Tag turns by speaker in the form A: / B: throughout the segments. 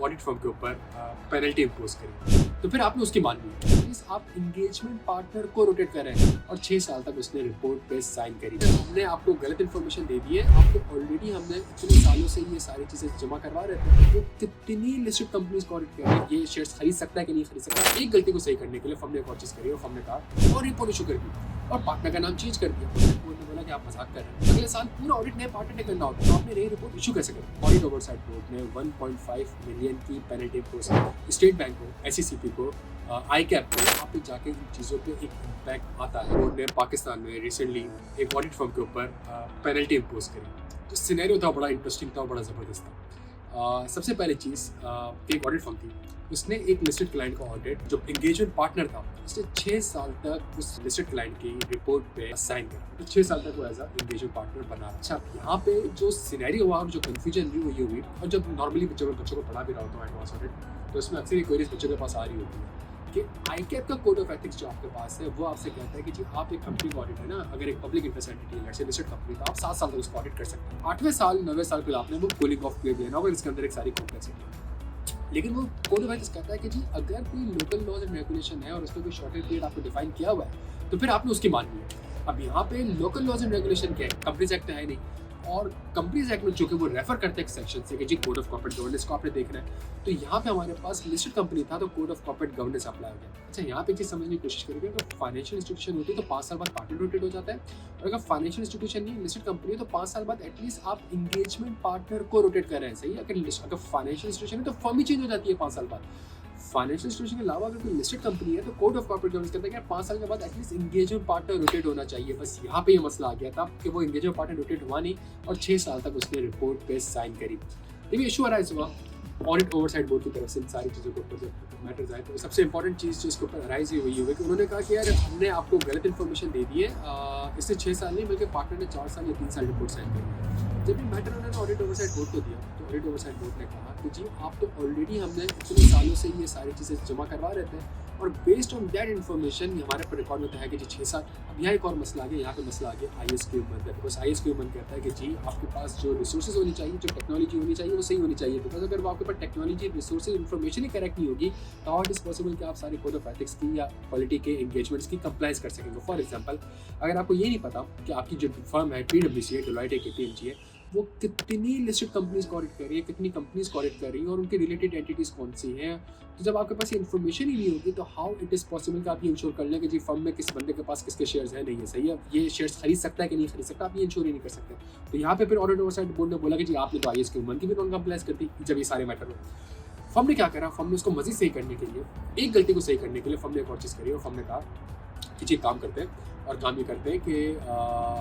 A: Audit firm के ऊपर penalty impose करी, तो फिर आपने उसकी मान ली। प्लीज आप इंगेजमेंट पार्टनर को रोटेट कर रहे हैं और 6 साल तक उसने रिपोर्ट पे साइन करी। हमने आपको गलत इन्फॉर्मेशन दे दी है। आपको ऑलरेडी हमने इतने सालों से ये सारी चीजें जमा करवा रहे थे। वो कितनी लिस्टेड कंपनीज को ऑडिट कर रहे हैं, ये शेयर्स खरीद सकता है कि नहीं खरीद सकता। एक गलती को सही करने के लिए फर्म ने एक और चीज करी और फर्म ने कहा और रिपोर्ट इशू कर दी और पार्टनर का नाम चेंज कर दिया। कोर्ट ने बोला कि आप मजाक कर रहे हैं, अगले साल पूरा ऑडिट नए पार्टनर ने करना होता है, तो आपने नई रिपोर्ट इशू कैसे करी। ऑडिट ओवरसाइट बोर्ड ने 1.5 मिलियन की पेनल्टी इम्पोज की। स्टेट बैंक को, एसईसीपी को, आईकैप को, वहाँ पे जाके इन चीज़ों पे एक इम्पैक्ट आता है। बोर्ड ने पाकिस्तान में रिसेंटली एक ऑडिट फर्म के ऊपर पेनल्टी इम्पोज करी। जो सिनेरियो था बड़ा इंटरेस्टिंग था, बड़ा ज़बरदस्त था। सबसे पहली चीज़, एक ऑडिट फर्म थी, उसने एक लिस्टेड क्लाइंट का ऑडिट, जो एंगेजमेंट पार्टनर था, उसने 6 साल तक उस लिस्टेड क्लाइंट की रिपोर्ट पे साइन करा, तो 6 साल तक वो एज अ एंगेजमेंट पार्टनर बना रहा। अच्छा, यहाँ पे जो सिनेरियो हुआ, जो कंफ्यूजन हुई वो ये हुई, और जब नॉर्मली जब मैं बच्चों को पढ़ा भी रहा होता हूँ एडवांस ऑडिट, तो इसमें अक्सर ये क्वेरीज बच्चों के पास आ रही होती है कि आईकैप का कोड ऑफ एथिक्स जो आपके पास है, वो आपसे कहता है कि जी आप एक कंपनी का ऑडिट है ना, अगर एक पब्लिक इंटरेस्ट एंटिटी है, जैसे लिस्टेड कंपनी, तो आप 7 साल तक उसको ऑडिट कर सकते हैं। 8वें साल 9वें साल के आपने वो कूलिंग ऑफ पीरियड लेना होगा, इसके अंदर एक सारी कॉम्प्लेक्सिटी है। लेकिन वो कोड ऑफ एथिक्स कहता है कि जी अगर कोई लोकल लॉज एंड रेगुलेशन है और उसमें कोई शॉर्टेज पीरियड आपको डिफाइन किया हुआ है, तो फिर आपने उसकी माननी है। अब यहाँ पे लोकल लॉज एंड रेगुलेशन क्या है, कंपनीज एक्ट है नहीं, और कंपनीज एक्ट में जो कि वो रेफर करते हैं सेक्शन से कि जी कोड ऑफ कॉर्पोरेट गवर्नेंस को आपने देखना है, तो यहाँ पे हमारे पास लिस्टेड कंपनी था तो code of corporate governance apply हो गया। अच्छा, यहाँ पे चीज समझने की कोशिश करेंगे, अगर फाइनेंशियल इंस्टीट्यूशन होती है तो 5 साल बाद पार्टनर रोटेट हो जाता है, और अगर फाइनेंशियल इंस्टीट्यूशन नहीं, लिस्टेड कंपनी है, तो 5 साल बाद एटलीस्ट आप इंगेजमेंट पार्टनर को रोटेट कर रहे हैं। सही है, अगर फाइनेंशियल इंस्टीट्यूशन है तो फर्म ही चेंज हो जाती है 5 साल बाद। फाइनेंशियल इंस्टीट्यूशन के अलावा अगर कोई लिस्टेड कंपनी है तो कोड ऑफ कॉर्पोरेट गवर्नेंस कहता है कि 5 साल के बाद एटलीस्ट एंगेजमेंट पार्टनर रोटेट होना चाहिए। बस यहाँ पे ये मसला आ गया था कि वो एंगेजमेंट पार्टनर रोटेट हुआ नहीं और 6 साल तक उसने रिपोर्ट पे साइन करी। ये भी इशू अराइज हुआ ऑडिट ओवरसाइट बोर्ड की तरफ से इन सारी चीज़ों के ऊपर जब मैटर्स आए, तो सबसे इंपॉर्टेंट चीज़ जो इसके ऊपर अराइज हुई है कि उन्होंने कहा कि यार हमने आपको गलत इन्फॉर्मेशन दे दी है, इससे 6 साल नहीं बल्कि पार्टनर ने 4 साल या 3 साल रिपोर्ट साइन करी। जब भी मैटर उन्होंने ऑडिट ओवरसाइट बोर्ड को दिया, तो ऑडिट ओवरसाइट बोर्ड ने कहा कि जी आप तो ऑलरेडी हमने इतने सालों से ये सारी चीज़ें जमा करवा रहे थे, और बेस्ड ऑन दैट इन्फॉर्मेशन हमारे पर रिकॉर्ड होता है कि जी 6 साल। अब यहाँ एक और मसला आ गया, यहाँ पे मसला आ गया ISQ बंद है, बिकॉज ISQ बंद कहता है कि जी आपके पास जो रिसोर्सेज होनी चाहिए, जो टेक्नोलॉजी होनी चाहिए, वो सही होनी चाहिए। बिकॉज अगर वो आपके पास टेक्नोलॉजी, रिसोर्सेज, इन्फॉर्मेशन ही करेक्ट नहीं होगी, तो हाउ इट इज पॉसिबल कि आप सारी कोड ऑफ एथिक्स की या क्वालिटी के एंगेजमेंट्स की कंप्लाइंस कर सकेंगे। फॉर एग्जाम्पल, अगर आपको ये नहीं पता कि आपकी जो फर्म है PwC है, डेलॉयट है, KPMG है, वो कितनी लिस्टेड कंपनीज को ऑडिट कर रही है, कितनी कंपनीज को ऑडिट कर रही है और उनके रिलेटेड एंटिटीज कौन सी हैं, तो जब आपके पास ये इन्फॉर्मेशन ही नहीं होगी तो हाउ इट इज़ पॉसिबल कि आप ये इंश्योर कर लें कि जी फर्म में किस बंदे के पास किसके शेयर्स हैं, नहीं है। सही है, ये शेयर्स खरीद सकता है कि नहीं खरीद सकता, आप ये इंश्योर ही नहीं कर सकते। तो यहाँ पे फिर ऑडिट ओवरसाइट बोर्ड ने बोला कि जी आपने तो ISQ की भी नॉन कंप्लायंस कर दी। जब ये सारे मैटर हो, फर्म ने क्या करा, फर्म ने उसको मजीद सही करने के लिए, एक गलती को सही करने के लिए फर्म ने एक और चीज़ करी, और फर्म ने कहा कि जी काम करते हैं, और काम ये करते हैं कि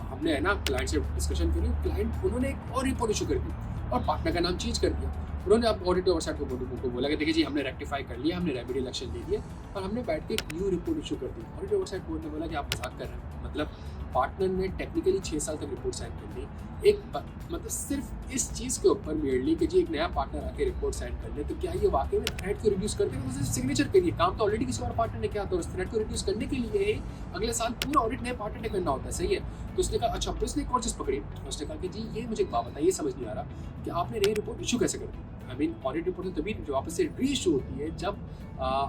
A: हमने है ना क्लाइंट से डिस्कशन करी, क्लाइंट उन्होंने एक और रिपोर्ट इशू कर दी और पार्टनर का नाम चेंज कर दिया। उन्होंने अब ऑडिट ओवरसाइट को बोला कि देखिए जी हमने रेक्टिफाई कर लिया, हमने रेमेडियल एक्शन ले लिया और हमने बैठ के एक न्यू रिपोर्ट इशू कर दी। ऑडिट ओवरसाइट बोर्ड ने बोला कि आप मजाक कर रहे हैं, मतलब पार्टनर ने टेक्निकली 6 साल तक रिपोर्ट साइन कर ली, मतलब सिर्फ इस चीज़ के ऊपर मेयरली कि जी एक नया पार्टनर आके रिपोर्ट साइन कर ले, तो क्या ये वाकई में थ्रेट को रिड्यूस करते हैं? उसने सिग्नेचर करिए, काम तो ऑलरेडी किसी और पार्टनर ने किया, तो उस थ्रेट को रिड्यूस करने के लिए अगले साल पूरा ऑडिट नए पार्टनर ने करना होता है। सही है, तो उसने कहा अच्छा, फिर उसने एक और चीज़ पकड़ी, उसने कहा कि जी ये मुझे एक बात बताइए, समझ नहीं आ रहा कि आपने नई रिपोर्ट इशू कैसे कर दी। आई मीन ऑडिट रिपोर्ट तभी जो वापस से री इशू होती है जब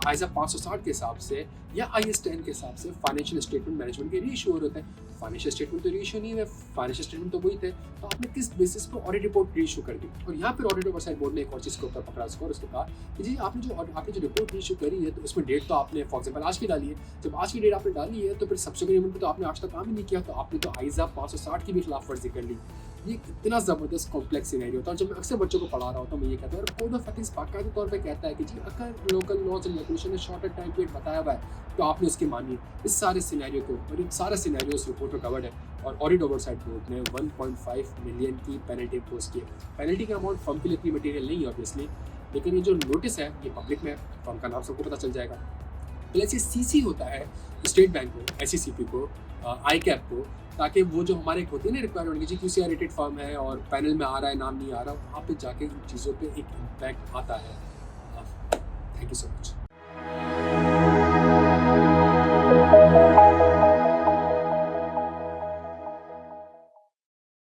A: ISA 560 के हिसाब से या IS 10 के हिसाब से फाइनेंशियल स्टेटमेंट मैनेजमेंट के री इशू हो रहे होते हैं। फाइनेंशियल स्टेटमेंट तो री इशू नहीं है, फाइनेंशियल स्टेटमेंट तो वही थे, तो आपने किस बेसिस पर ऑडिट रिपोर्ट री इशू कर दी। और यहाँ पर ऑडिट ओवरसाइट बोर्ड ने एक और चीज़ के ऊपर पकड़ा उसको, और उसके कहा कि जी आपने जो रिपोर्ट री इशू करी है, तो उसमें डेट तो आपने फॉर एग्जाम्पल आज की डाली है। जब आज की डेट आपने डाली है तो फिर सब्सिक्वेंट इवेंट पर तो आपने आज तक काम ही नहीं किया, तो आपने तो ISA 560 की भी खिलाफ वर्जी कर ली। ये कितना ज़बरदस्त कॉम्प्लेक्स सिनेरियो होता है। जब मैं अक्सर बच्चों को पढ़ा रहा होता हूँ, मैं ये कहता हूँ कोड ऑफ एथिक्स बाकायदे तौर पे कहता है कि जी अगर लोकल लॉज एंड रेगुलेशन ने शॉर्टर टाइम पीरियड बताया हुआ है तो आपने उसकी मानी। इस सारे सिनेरियो के ऊपर ये सारा सिनेरियो इस रिपोर्ट में कवर्ड है, और ऑडिट ओवरसाइट बोर्ड ने 1.5 मिलियन की पेनल्टी इम्पोज की है। पेनल्टी का अमाउंट फर्म के लिए इतनी मटीरियल नहीं है ऑब्वियसली, लेकिन ये जो नोटिस है ये पब्लिक में, फर्म का नाम सबको पता चल जाएगा। तो ऐसे CC होता है स्टेट बैंक को, SECP को, आईकैप को, ताकि वो जो हमारे होती है ना रिक्वायरमेंट की जी QCI रेटेड फर्म है और पैनल में आ रहा है, नाम नहीं आ रहा, वहाँ पे जाके इन चीज़ों पे एक इम्पैक्ट आता है। Thank you so much.